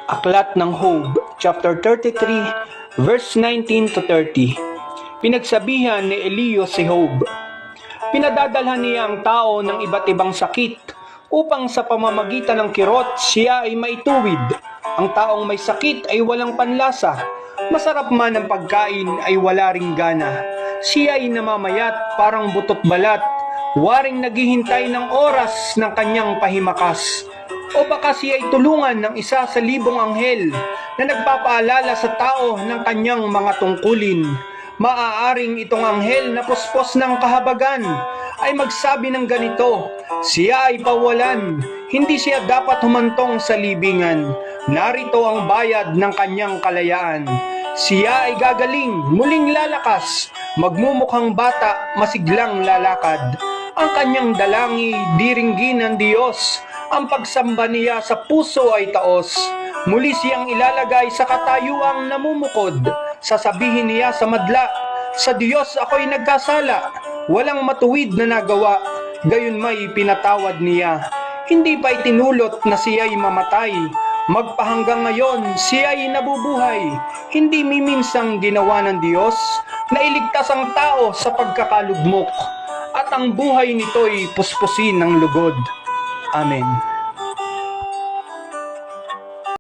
Aklat ng Job, chapter 33, verse 19 to 30. Pinagsabihan ni Elihu si Job. Pinadadalhan niya ang tao ng iba't ibang sakit upang sa pamamagitan ng kirot siya ay maituwid. Ang taong may sakit ay walang panlasa. Masarap man ang pagkain ay wala ring gana. Siya ay namamayat parang butot balat, waring naghihintay ng oras ng kanyang pahimakas. O baka siya ay tulungan ng 1,000 anghel na nagpapaalala sa tao ng kanyang mga tungkulin. Maaaring itong anghel na puspos ng kahabagan ay magsabi ng ganito, siya ay pawalan, hindi siya dapat humantong sa libingan. Narito ang bayad ng kanyang kalayaan. Siya ay gagaling, muling lalakas, magmumukhang bata, masiglang lalakad. Ang kanyang dalangi, diringgin ng Diyos. Ang pagsamba niya sa puso ay taos. Muli siyang ilalagay sa katayuang namumukod. Sasabihin niya sa madla, sa Diyos ako'y nagkasala. Walang matuwid na nagawa, gayon may pinatawad niya. Hindi pa itinulot na siya'y mamatay. Magpahanggang ngayon, siya'y nabubuhay. Hindi miminsang ginawa ng Diyos na iligtas ang tao sa pagkakalugmok. At ang buhay nito'y puspusin ng lugod. Amen.